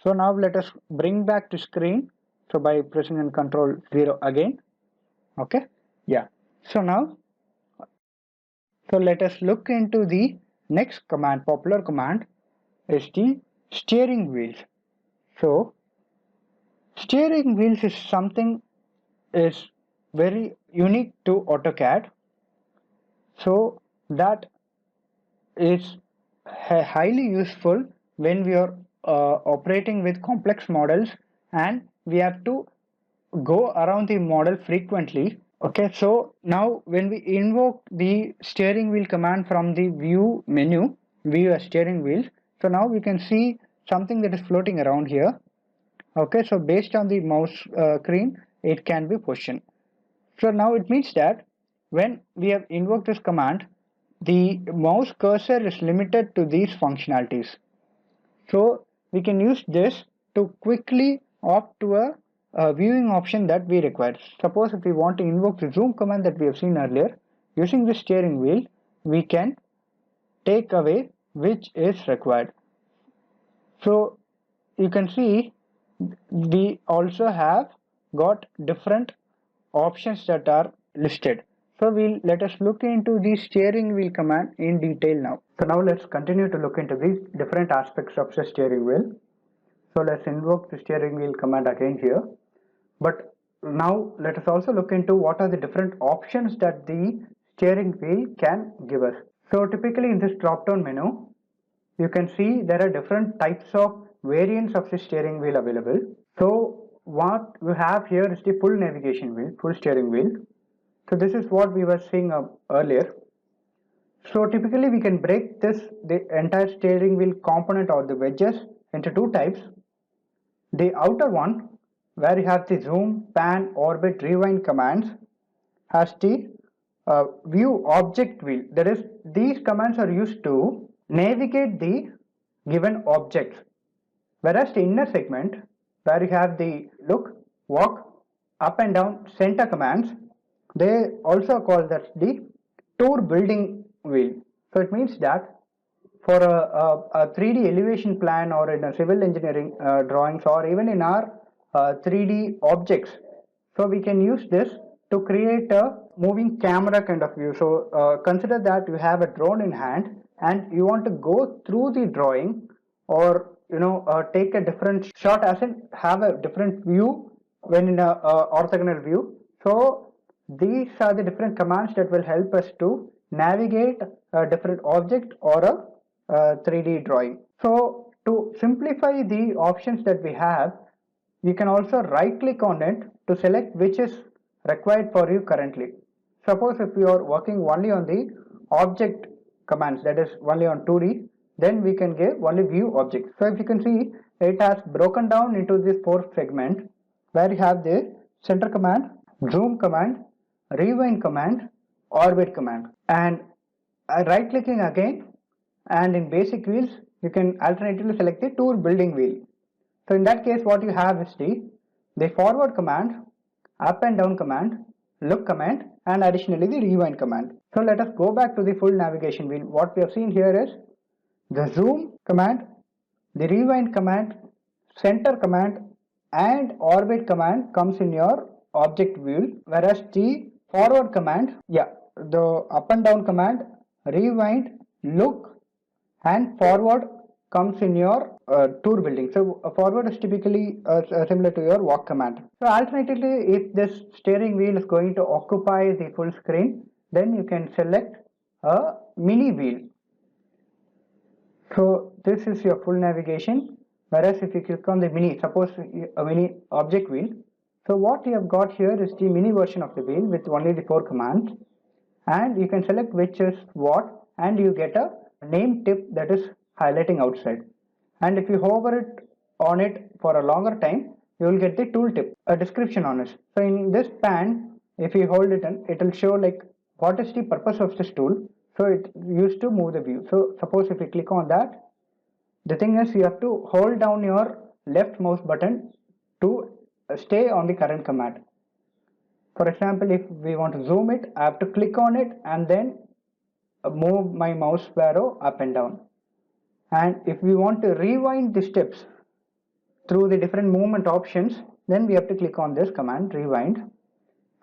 So now let us bring back to screen. So by pressing and Control 0 again. Okay. Yeah. So now, so let us look into the next command, popular command is the steering wheels. So steering wheels is something is very unique to AutoCAD. So that is highly useful when we are operating with complex models and we have to go around the model frequently. Okay, so now when we invoke the steering wheel command from the view menu, view a steering wheel, so now we can see something that is floating around here. Okay, so based on the mouse screen, it can be positioned. So now it means that when we have invoked this command, the mouse cursor is limited to these functionalities. So we can use this to quickly opt to a viewing option that we require. Suppose if we want to invoke the zoom command that we have seen earlier, using the steering wheel, we can take away which is required. So you can see we also have got different options that are listed. So let us look into the steering wheel command in detail now. So now let's continue to look into these different aspects of the steering wheel. So let's invoke the steering wheel command again here. But now let us also look into what are the different options that the steering wheel can give us. So typically in this drop down menu, you can see there are different types of variants of the steering wheel available. So what we have here is the full navigation wheel, full steering wheel. So this is what we were seeing earlier. So typically we can break the entire steering wheel component or the wedges into two types. The outer one, where you have the zoom, pan, orbit, rewind commands, has the view object wheel. That is, these commands are used to navigate the given objects. Whereas the inner segment, where you have the look, walk, up and down, center commands, they also call that the tour building wheel. So it means that for a 3D elevation plan or in a civil engineering drawings or even in our 3D objects, so we can use this to create a moving camera kind of view. So consider that you have a drone in hand and you want to go through the drawing or take a different shot, as in have a different view when in a orthogonal view. So these are the different commands that will help us to navigate a different object or a 3D drawing. So to simplify the options that we have, you can also right click on it to select which is required for you currently. Suppose if you are working only on the object commands, that is only on 2D, then we can give only view object. So if you can see, it has broken down into this fourth segment where you have the center command, zoom command, rewind command, orbit command, and right clicking again, and in basic wheels you can alternatively select the tour building wheel. So in that case what you have is the forward command, up and down command, look command, and additionally the rewind command. So let us go back to the full navigation wheel. What we have seen here is the zoom command, the rewind command, center command, and orbit command comes in your object wheel, whereas the forward command, the up and down command, rewind, look, and forward comes in your tour building. So forward is typically similar to your walk command. So alternatively, if this steering wheel is going to occupy the full screen, then you can select a mini wheel. So this is your full navigation, whereas if you click on the mini, suppose a mini object wheel, so what you have got here is the mini version of the wheel with only the 4 commands, and you can select which is what, and you get a name tip that is highlighting outside. And if you hover it on it for a longer time, you will get the tooltip, a description on it. So in this pan, if you hold it in, it will show like what is the purpose of this tool. So it used to move the view. So suppose if you click on that, the thing is you have to hold down your left mouse button to stay on the current command. For example, if we want to zoom it, I have to click on it and then move my mouse arrow up and down. And if we want to rewind the steps, through the different movement options, then we have to click on this command rewind.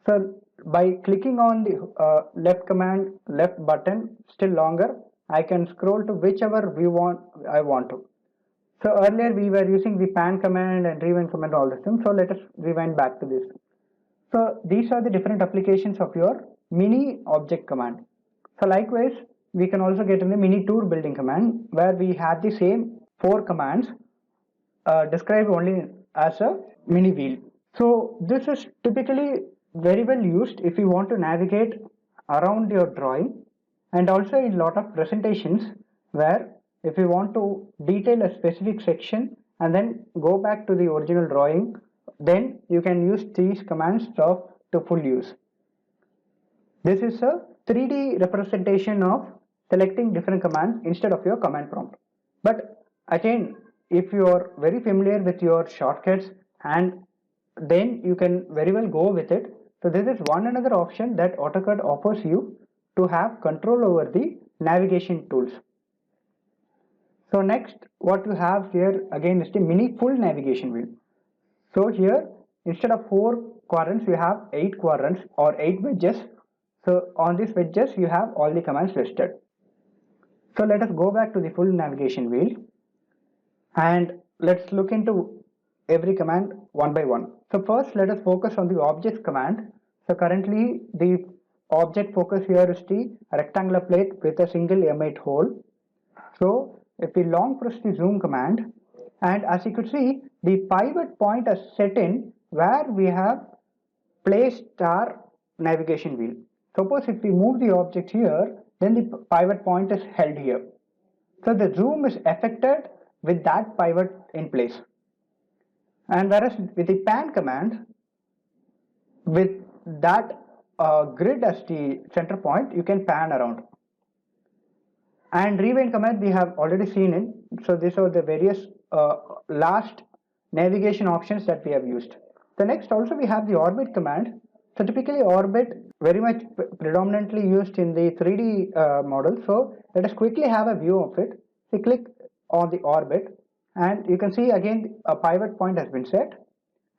So by clicking on the left button still longer, I can scroll to whichever view I want to. So earlier we were using the pan command and rewind command, all this thing. So let us rewind back to this. So these are the different applications of your mini object command. So likewise, we can also get in the mini tour building command, where we have the same 4 commands described only as a mini wheel. So this is typically very well used if you want to navigate around your drawing, and also in a lot of presentations where if you want to detail a specific section and then go back to the original drawing, then you can use these commands to full use. This is a 3D representation of selecting different commands instead of your command prompt. But again, if you are very familiar with your shortcuts, and then you can very well go with it. So this is one another option that AutoCAD offers you to have control over the navigation tools. So next, what you have here again is the mini full navigation wheel. So here, instead of 4 quadrants, you have 8 quadrants or 8 wedges. So on these wedges, you have all the commands listed. So let us go back to the full navigation wheel, and let's look into every command one by one. So first, let us focus on the objects command. So currently the object focus here is the rectangular plate with a single M8 hole. So if we long press the zoom command, and as you could see, the pivot point is set in where we have placed our navigation wheel. Suppose if we move the object here, then the pivot point is held here. So the zoom is affected with that pivot in place. And whereas with the pan command, with that grid as the center point, you can pan around. And rewind command we have already seen in. So these are the various last navigation options that we have used. The next also we have the orbit command. So typically orbit very much predominantly used in the 3D model. So let us quickly have a view of it. We click on the orbit, and you can see again a pivot point has been set,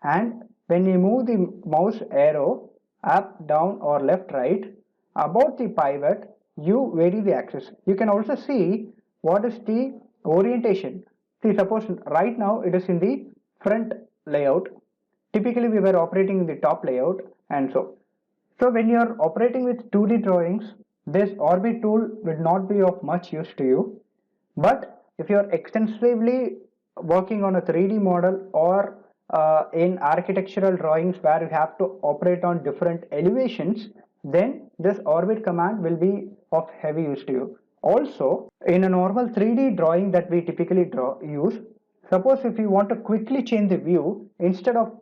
and when you move the mouse arrow up, down or left, right about the pivot, you vary the axis. You can also see what is the orientation. See, suppose right now it is in the front layout. Typically we were operating in the top layout, and so when you are operating with 2D drawings, this orbit tool will not be of much use to you. But if you are extensively working on a 3D model, or in architectural drawings where you have to operate on different elevations, then this orbit command will be of heavy use to you. Also, in a normal 3D drawing that we typically use, suppose if you want to quickly change the view, instead of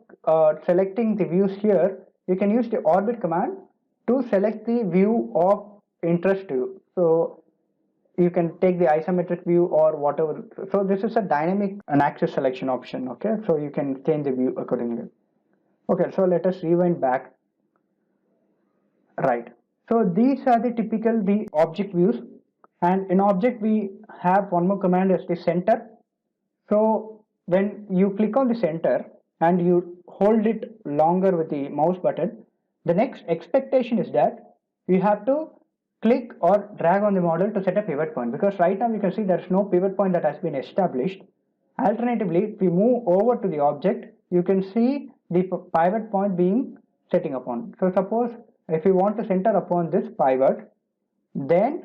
selecting the views here, you can use the orbit command to select the view of interest to you. So you can take the isometric view or whatever. So this is a dynamic and axis selection option. Okay, so you can change the view accordingly. Okay, so let us rewind back. Right, so these are the typical the object views, and in object we have one more command as the center. So when you click on the center and you hold it longer with the mouse button, the next expectation is that you have to click or drag on the model to set a pivot point, because right now you can see there is no pivot point that has been established. Alternatively, if we move over to the object, you can see the pivot point being setting upon. So suppose if you want to center upon this pivot, then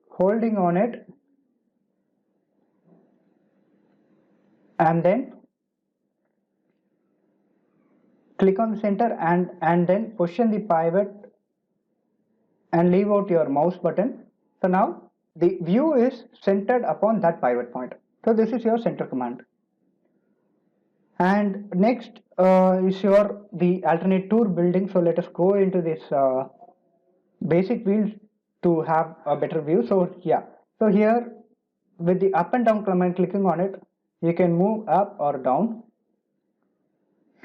holding on it and then click on the center and then position the pivot and leave out your mouse button. So now the view is centered upon that pivot point. So this is your center command. And next is the alternate tour building. So let us go into this basic wheels to have a better view. So yeah, so here with the up and down command, clicking on it, you can move up or down.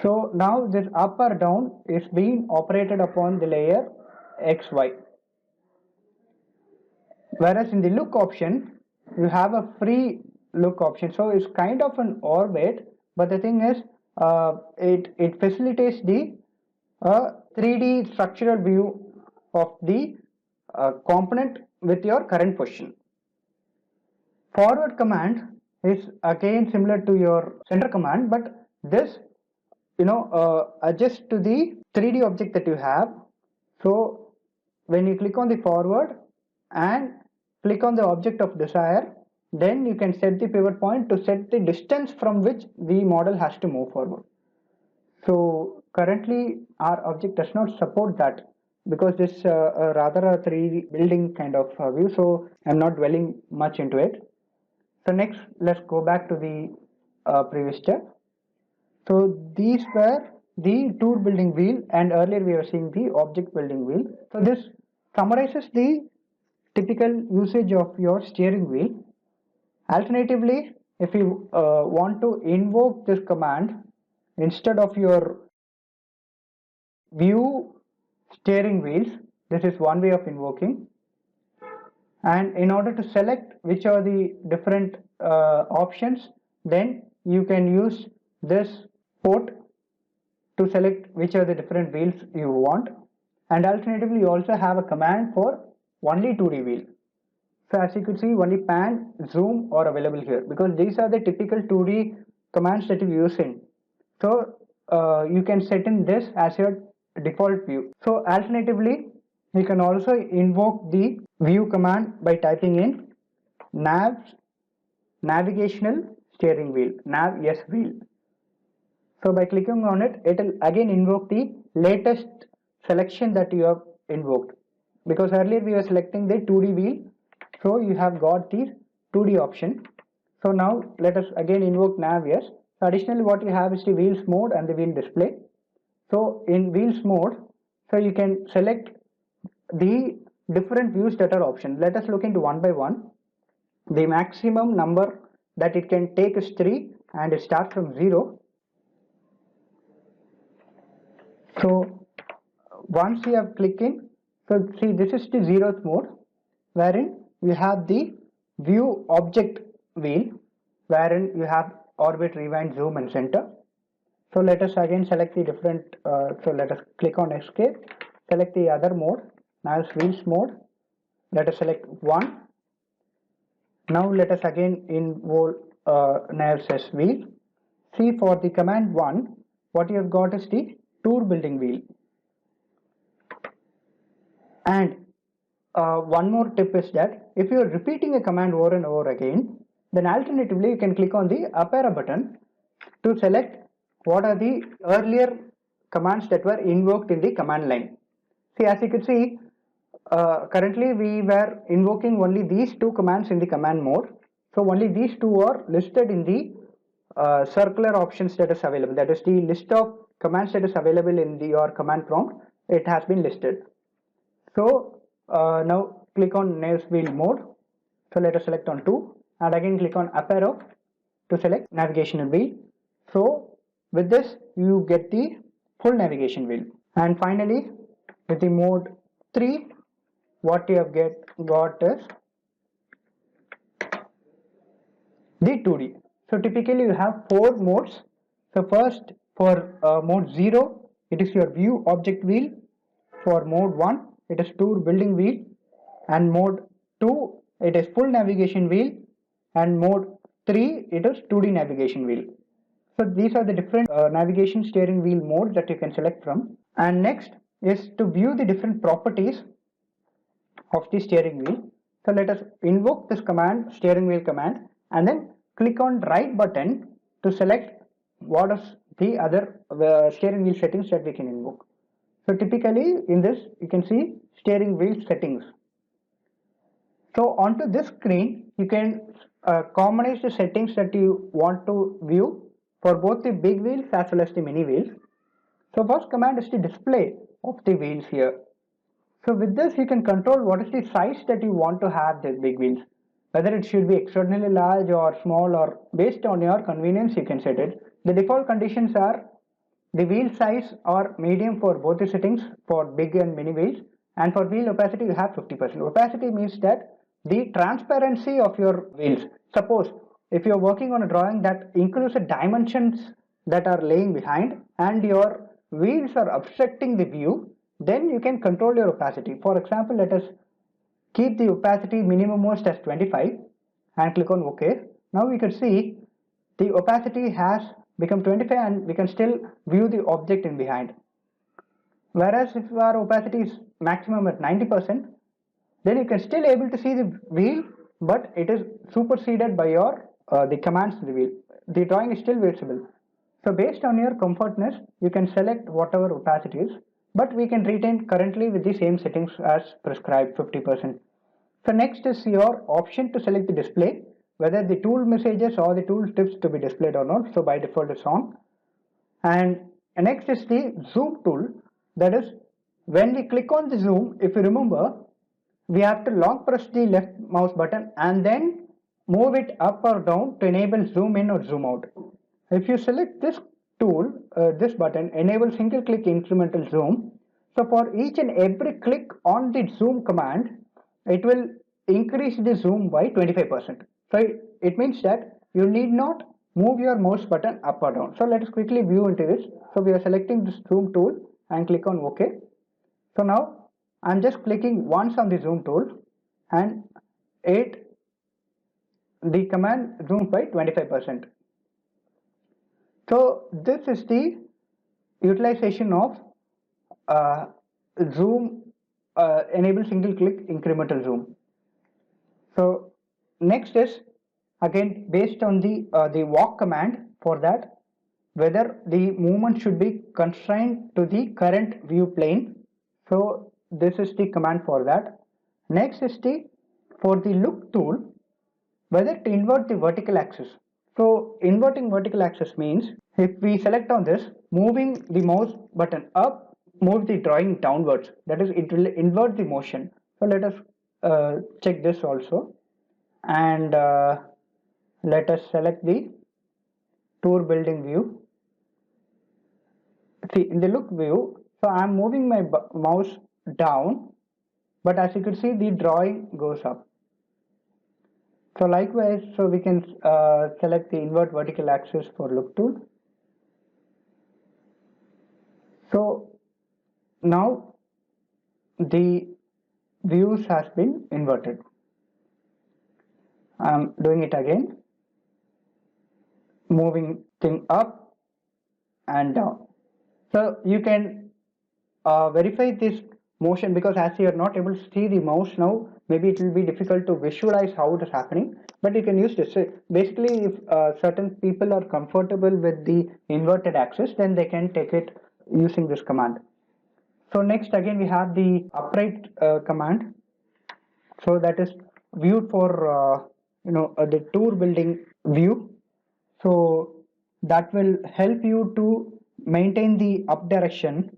So now this up or down is being operated upon the layer XY. Whereas in the look option, you have a free look option. So it's kind of an orbit, but the thing is, it facilitates the 3D structural view of the component with your current position. Forward command is again similar to your center command, but this adjusts to the 3D object that you have. So when you click on the forward and click on the object of desire, then you can set the pivot point to set the distance from which the model has to move forward. So currently our object does not support that, because this rather a 3D building kind of view, so I'm not dwelling much into it. So next, let's go back to the previous step. So these were the tool building wheel, and earlier we were seeing the object building wheel. So this summarizes the typical usage of your steering wheel. Alternatively, if you want to invoke this command instead of your view steering wheels, this is one way of invoking. And in order to select which are the different options, then you can use this port to select which are the different wheels you want. And alternatively, you also have a command for only 2D wheel. So as you can see, only pan, zoom are available here, because these are the typical 2D commands that you're using. So you can set in this as your default view. So alternatively, you can also invoke the view command by typing in navigational steering wheel, nav yes wheel. So by clicking on it, it will again invoke the latest selection that you have invoked, because earlier we were selecting the 2D wheel, so you have got the 2D option. So now let us again invoke nav yes. Additionally, what you have is the wheels mode and the wheel display. So in wheels mode, so you can select the different views that are option. Let us look into one by one. The maximum number that it can take is 3, and it starts from 0. So once you have clicked in, so see, this is the 0th mode, wherein you have the view object wheel, wherein you have orbit, rewind, zoom and center. So let us again select the different, so let us click on escape, select the other mode, now it's wheels mode, let us select 1. Now let us again involve nav says wheel. See, for the command 1, what you have got is the tour building wheel. And one more tip is that if you are repeating a command over and over again, then alternatively you can click on the up arrow button to select what are the earlier commands that were invoked in the command line. See, as you can see, currently we were invoking only these two commands in the command mode. So only these two are listed in the circular options that is available. That is the list of commands that is available in your command prompt. It has been listed. So now click on nav wheel mode. So let us select on 2, and again click on up arrow to select navigational wheel. So with this you get the full navigation wheel. And finally, with the mode 3, what you have got is the 2D. So typically you have 4 modes. So first, for mode 0, it is your view object wheel. For mode 1, it is tour building wheel, and mode 2, it is full navigation wheel, and mode 3, it is 2D navigation wheel. So these are the different navigation steering wheel modes that you can select from. And next is to view the different properties of the steering wheel. So let us invoke this command, steering wheel command, and then click on right button to select what is the other steering wheel settings that we can invoke. So typically in this you can see steering wheel settings. So onto this screen you can combine the settings that you want to view for both the big wheels as well as the mini wheels. So first command is the display of the wheels here. So with this you can control what is the size that you want to have the big wheels. Whether it should be extraordinarily large or small, or based on your convenience you can set it. The default conditions are the wheel size or medium for both the settings for big and mini wheels, and for wheel opacity you have 50%. Opacity means that the transparency of your wheels. Suppose if you're working on a drawing that includes the dimensions that are laying behind and your wheels are obstructing the view, then you can control your opacity. For example, let us keep the opacity minimum most as 25 and click on OK. Now we can see the opacity has become 25 and we can still view the object in behind. Whereas if our opacity is maximum at 90%, then you can still able to see the wheel, but it is superseded by your the commands in the wheel. The drawing is still visible. So based on your comfortness, you can select whatever opacity is, but we can retain currently with the same settings as prescribed 50%. So next is your option to select the display, whether the tool messages or the tool tips to be displayed or not. So by default it's on. And next is the zoom tool. That is, when we click on the zoom, if you remember, we have to long press the left mouse button and then move it up or down to enable zoom in or zoom out. If you select this tool, this button, enable single click incremental zoom. So for each and every click on the zoom command, it will increase the zoom by 25%. So it means that you need not move your mouse button up or down. So let us quickly view into this. So we are selecting this zoom tool and click on OK. So now I'm just clicking once on the zoom tool and the command zooms by 25%. So this is the utilization of zoom enable single click incremental zoom. So next is again based on the walk command. For that, whether the movement should be constrained to the current view plane. So this is the command for that. Next is for the look tool, whether to invert the vertical axis. So inverting vertical axis means if we select on this, moving the mouse button up, move the drawing downwards. That is, it will invert the motion. So let us check this also, and let us select the tour building view. See, in the look view, so I am moving my mouse down, but as you can see, the drawing goes up. So likewise, so we can select the invert vertical axis for look tool. So now the views has been inverted. I'm doing it again, moving thing up and down. So you can verify this motion, because as you are not able to see the mouse now, maybe it will be difficult to visualize how it is happening, but you can use this. So basically, if certain people are comfortable with the inverted axis, then they can take it using this command. So next again we have the upright command. So that is viewed for the tour building view. So that will help you to maintain the up direction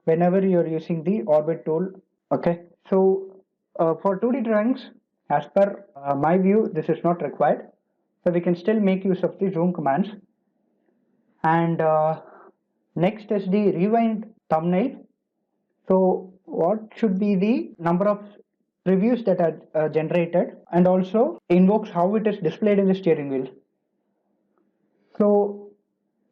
whenever you are using the orbit tool. Okay, so for 2D drawings, as per my view, this is not required. So we can still make use of the zoom commands. And next is the rewind thumbnail. So what should be the number of previews that are generated, and also invokes how it is displayed in the steering wheel. So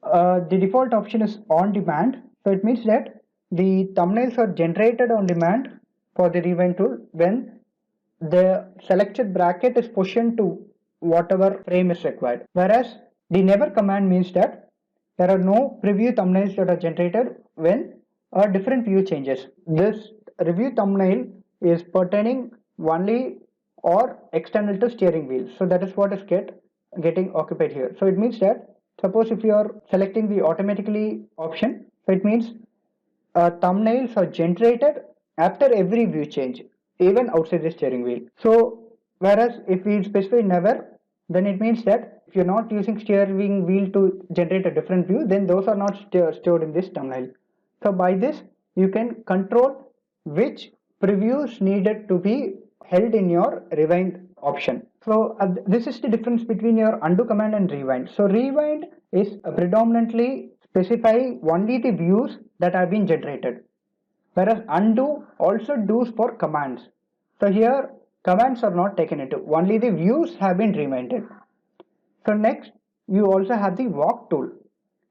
the default option is on demand. So it means that the thumbnails are generated on demand for the rewind tool when the selected bracket is positioned to whatever frame is required. Whereas the never command means that there are no preview thumbnails that are generated when a different view changes. This review thumbnail is pertaining only or external to steering wheel. So that is what is getting occupied here. So it means that suppose if you are selecting the automatically option, so it means thumbnails are generated after every view change, even outside the steering wheel. So whereas if we specify never, then it means that if you're not using steering wheel to generate a different view, then those are not stored in this thumbnail. So by this, you can control which previews needed to be held in your rewind option. So this is the difference between your undo command and rewind. So rewind is predominantly specifying only the views that have been generated, whereas undo also does for commands. So here commands are not taken into, only the views have been rewinded. So next, you also have the walk tool.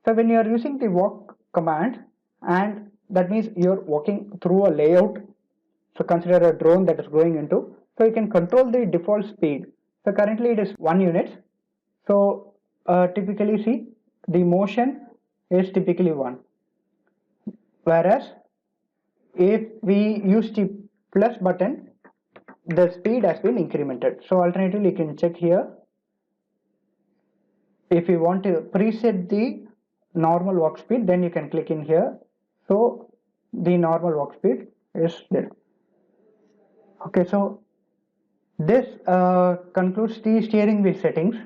So when you are using the walk command, and that means you're walking through a layout. So consider a drone that is going into. So you can control the default speed. So currently it is 1 unit. So typically see the motion is typically 1. Whereas if we use the plus button, the speed has been incremented. So alternatively you can check here. If you want to preset the normal walk speed, then you can click in here. So the normal walk speed is there. Okay, so this concludes the steering wheel settings.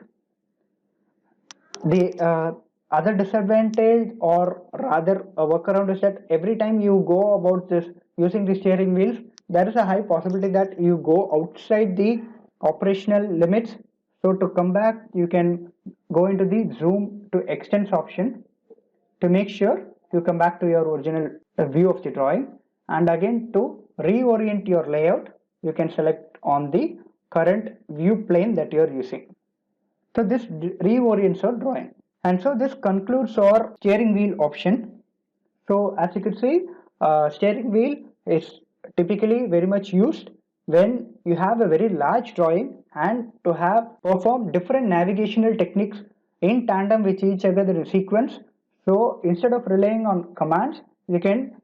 The other disadvantage, or rather a workaround, is that every time you go about this using the steering wheels, there is a high possibility that you go outside the operational limits. So to come back, you can go into the zoom to extends option to make sure you come back to your original view of the drawing, and again to reorient your layout, you can select on the current view plane that you are using. So this reorients our drawing. And so this concludes our steering wheel option. So as you can see, steering wheel is typically very much used when you have a very large drawing and to have perform different navigational techniques in tandem with each other in sequence. So instead of relying on commands, you can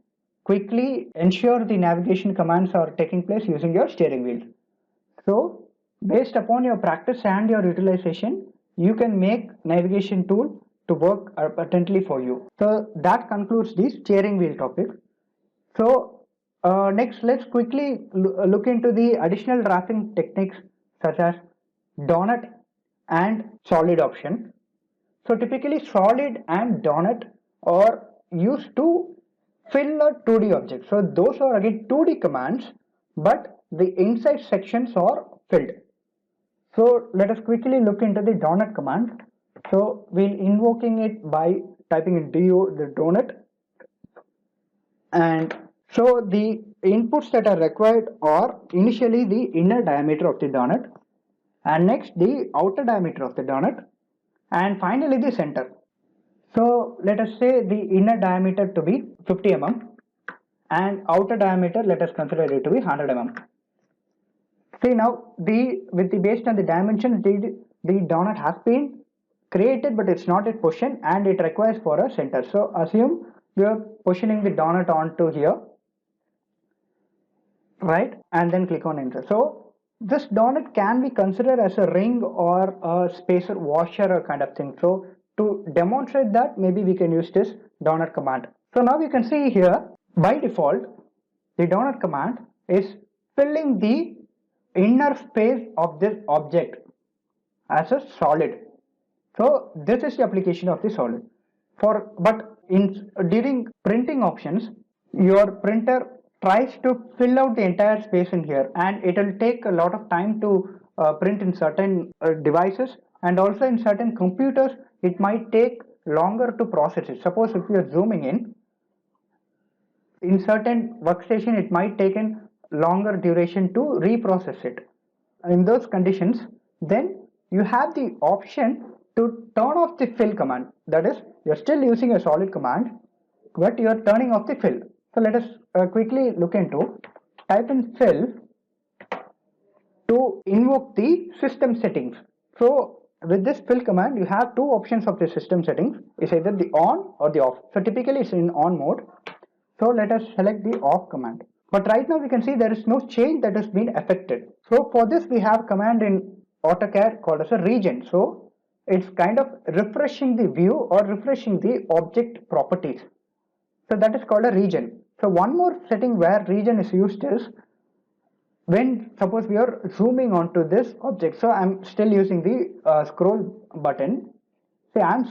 quickly ensure the navigation commands are taking place using your steering wheel. So based upon your practice and your utilization, you can make navigation tool to work patently for you. So that concludes the steering wheel topic. So next, let's quickly look into the additional drafting techniques such as donut and solid option. So typically solid and donut are used to fill a 2D object. So those are again 2D commands, but the inside sections are filled. So let us quickly look into the donut command. So we'll invoking it by typing in do the donut, and so the inputs that are required are initially the inner diameter of the donut, and next the outer diameter of the donut, and finally the center. So let us say the inner diameter to be 50 mm and outer diameter, let us consider it to be 100 mm. See now based on the dimensions, the donut has been created, but it's not yet positioned and it requires for a center. So assume we are positioning the donut onto here, right, and then click on enter. So this donut can be considered as a ring or a spacer washer or kind of thing. So to demonstrate that, maybe we can use this donut command. So now you can see here, by default, the donut command is filling the inner space of this object as a solid. So this is the application of the solid. But during printing options, your printer tries to fill out the entire space in here, and it will take a lot of time to print in certain devices, and also in certain computers it might take longer to process it. Suppose if you are zooming in certain workstation, it might take a longer duration to reprocess it. In those conditions, then you have the option to turn off the fill command. That is, you're still using a solid command, but you're turning off the fill. So let us quickly look into type in fill to invoke the system settings. So with this fill command, you have two options of the system settings. It's either the on or the off. So typically it's in on mode. So let us select the off command. But right now we can see there is no change that has been affected. So for this we have command in AutoCAD called as a region. So it's kind of refreshing the view or refreshing the object properties. So that is called a region. So one more setting where region is used is when suppose we are zooming onto this object. So I'm still using the scroll button. Say I'm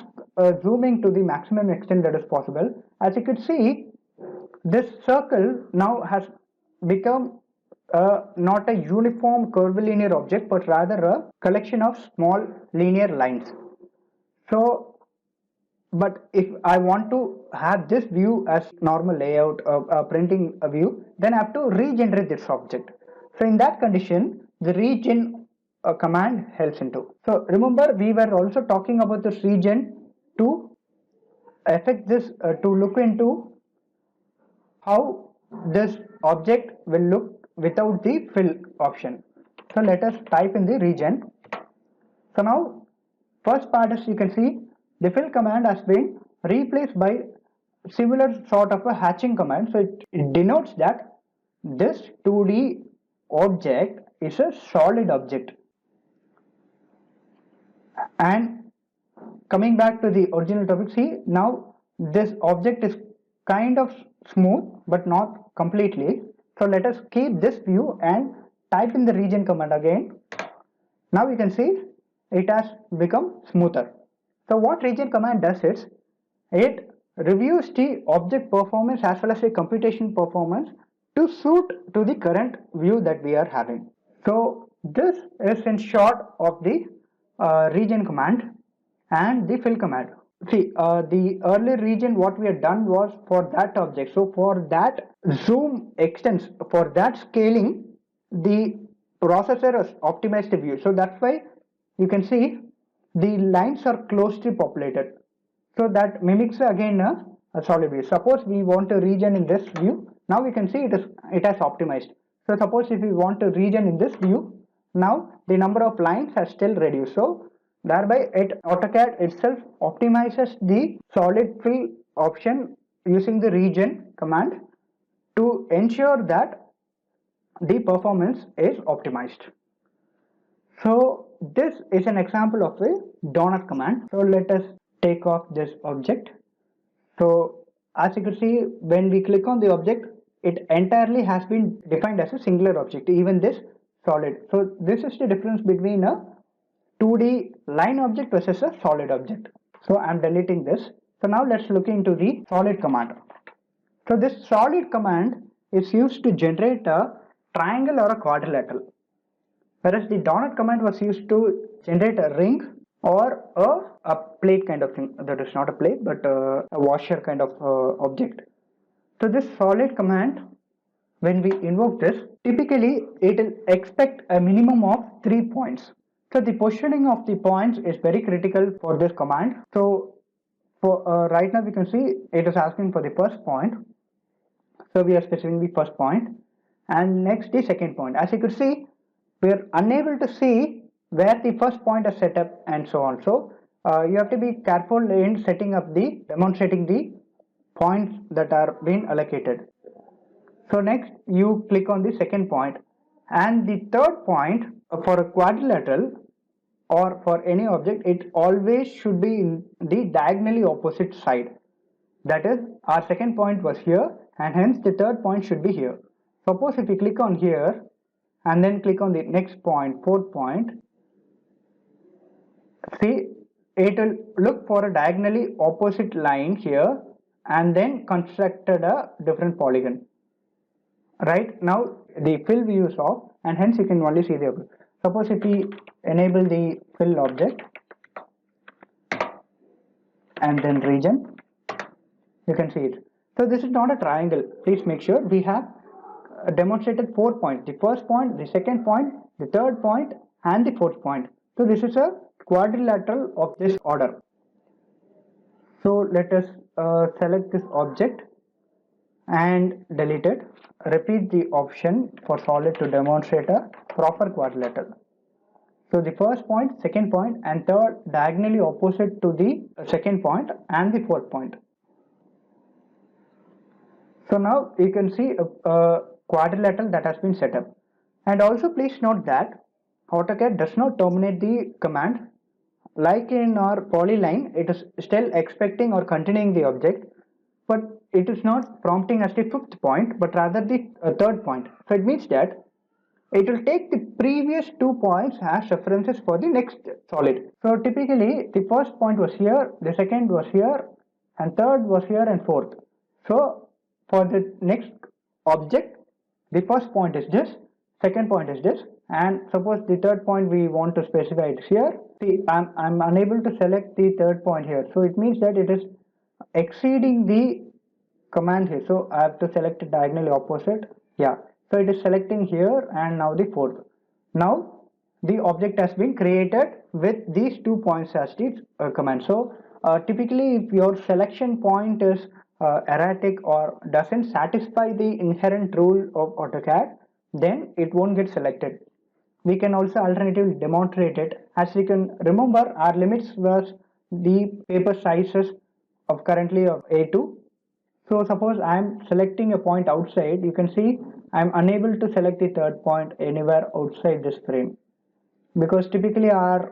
zooming to the maximum extent that is possible. As you could see, this circle now has become not a uniform curvilinear object, but rather a collection of small linear lines. So, but if I want to have this view as normal layout, printing a view, then I have to regenerate this object. So in that condition, the region command helps into. So remember, we were also talking about this region to affect this, to look into how this object will look without the fill option. So let us type in the region. So now first part is, you can see the fill command has been replaced by similar sort of a hatching command. So it denotes that this 2D object is a solid object. And coming back to the original topic, see now this object is kind of smooth but not completely. So let us keep this view and type in the region command again. Now you can see it has become smoother. So what region command does is, it reviews the object performance as well as the computation performance to suit to the current view that we are having. So this is in short of the region command and the fill command. See, the earlier region, what we had done was for that object. So for that zoom extents, for that scaling, the processor has optimized the view. So that's why you can see the lines are closely populated. So that mimics again a solid view. Suppose we want a region in this view. Now we can see it has optimized. So suppose if we want a region in this view, now the number of lines has still reduced. So thereby AutoCAD itself optimizes the solid fill option using the region command to ensure that the performance is optimized. So this is an example of a donut command. So let us take off this object. So as you can see, when we click on the object, it entirely has been defined as a singular object, even this solid. So this is the difference between a 2D line object versus a solid object. So I'm deleting this. So now let's look into the solid command. So this solid command is used to generate a triangle or a quadrilateral, whereas the donut command was used to generate a ring or a plate kind of thing. That is not a plate but a washer kind of object. So this solid command, when we invoke this, typically it will expect a minimum of 3 points. So the positioning of the points is very critical for this command. So for right now we can see it is asking for the first point. So we are specifying the first point and next the second point. As you could see, we are unable to see where the first point is set up and so on. So you have to be careful in setting up demonstrating the points that are being allocated. So next you click on the second point, and the third point for a quadrilateral or for any object, it always should be in the diagonally opposite side. That is, our second point was here and hence the third point should be here. Suppose if we click on here and then click on the next point, fourth point, see it will look for a diagonally opposite line here and then constructed a different polygon. Right now the fill view is off and hence you can only see the object. Suppose if we enable the fill object and then region, you can see it. So this is not a triangle. Please make sure we have demonstrated 4 points: the first point, the second point, the third point and the fourth point. So this is a quadrilateral of this order. So let us select this object and delete it. Repeat the option for solid to demonstrate a proper quadrilateral. So the first point, second point and third diagonally opposite to the second point and the fourth point. So now you can see a quadrilateral that has been set up. And also please note that AutoCAD does not terminate the command. Like in our polyline, it is still expecting or continuing the object, but it is not prompting as the fifth point but rather the third point. So it means that it will take the previous 2 points as references for the next solid. So typically the first point was here, the second was here and third was here and fourth. So for the next object, the first point is this, second point is this, and suppose the third point we want to specify it here. See, I'm unable to select the third point here. So it means that it is exceeding the command here. So I have to select it diagonally opposite. Yeah. So it is selecting here and now the fourth. Now the object has been created with these 2 points as the command. So typically if your selection point is erratic or doesn't satisfy the inherent rule of AutoCAD, then it won't get selected. We can also alternatively demonstrate it. As you can remember, our limits was the paper sizes of currently of A2. So suppose I am selecting a point outside, you can see I am unable to select the third point anywhere outside this frame, because typically our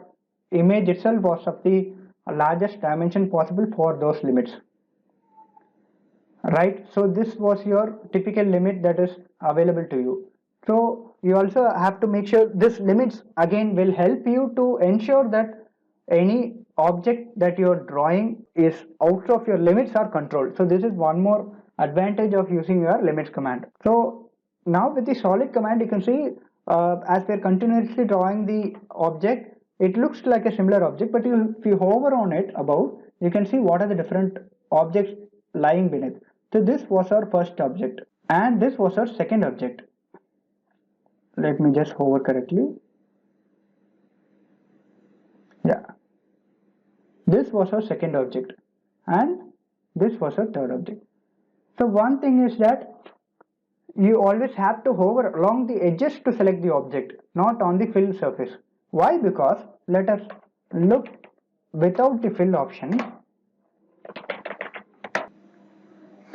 image itself was of the largest dimension possible for those limits, right? So this was your typical limit that is available to you. So you also have to make sure this limits again will help you to ensure that any object that you are drawing is out of your limits are controlled. So this is one more advantage of using your limits command. So now with the solid command, you can see as we are continuously drawing the object, it looks like a similar object, but if you hover on it above, you can see what are the different objects lying beneath. So this was our first object and this was our second object. Let me just hover correctly. Yeah, this was our second object and this was our third object. So one thing is that you always have to hover along the edges to select the object, not on the fill surface. Why? Because let us look without the fill option.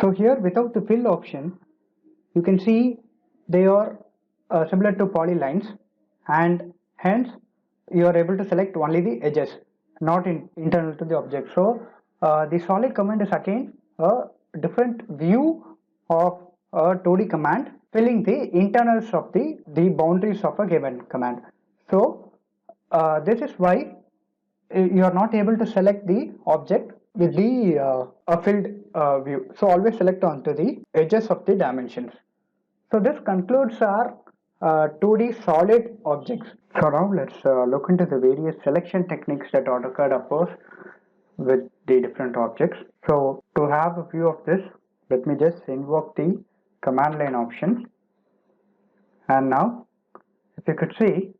So here without the fill option, you can see they are similar to polylines, and hence you are able to select only the edges, not internal to the object. So the solid command is again a different view of a 2D command, filling the internals of the boundaries of a given command. So this is why you are not able to select the object with the filled view. So always select onto the edges of the dimensions. So this concludes our 2D solid objects. So now let's look into the various selection techniques that AutoCAD offers with the different objects. So to have a view of this, let me just invoke the command line option. And now if you could see,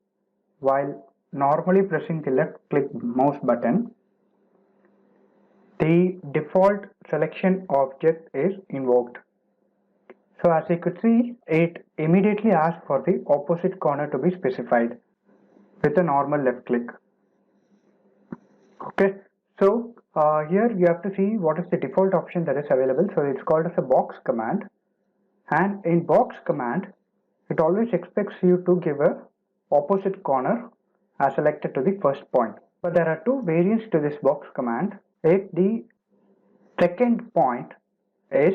while normally pressing the left click mouse button, the default selection object is invoked. So as you could see, it immediately asks for the opposite corner to be specified with a normal left click. Okay, so here you have to see what is the default option that is available. So it's called as a box command, and in box command it always expects you to give a opposite corner as selected to the first point. But there are two variants to this box command. If the second point is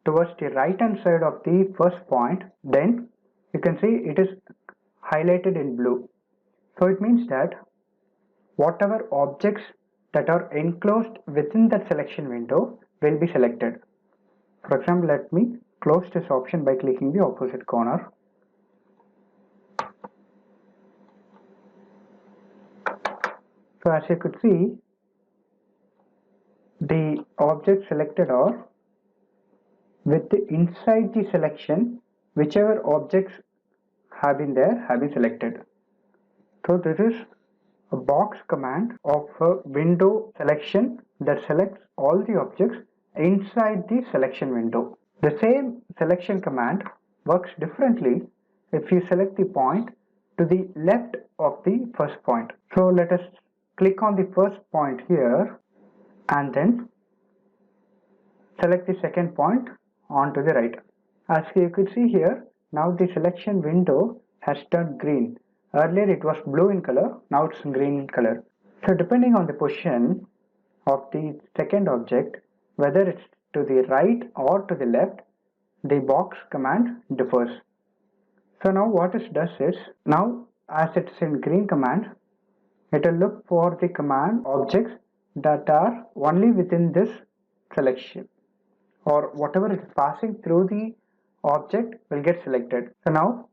towards the right hand side of the first point, then you can see it is highlighted in blue. So it means that whatever objects that are enclosed within that selection window will be selected. For example, let me close this option by clicking the opposite corner. So as you could see, the objects selected are with the inside the selection, whichever objects have been there have been selected. So this is a box command of a window selection that selects all the objects inside the selection window. The same selection command works differently if you select the point to the left of the first point. So let us click on the first point here and then select the second point onto the right. As you could see here, now the selection window has turned green. Earlier it was blue in color, now it's green in color. So depending on the position of the second object, whether it's to the right or to the left, the box command differs. So now what it does is, now as it's in green command, it will look for the command objects that are only within this selection, or whatever is passing through the object will get selected. So now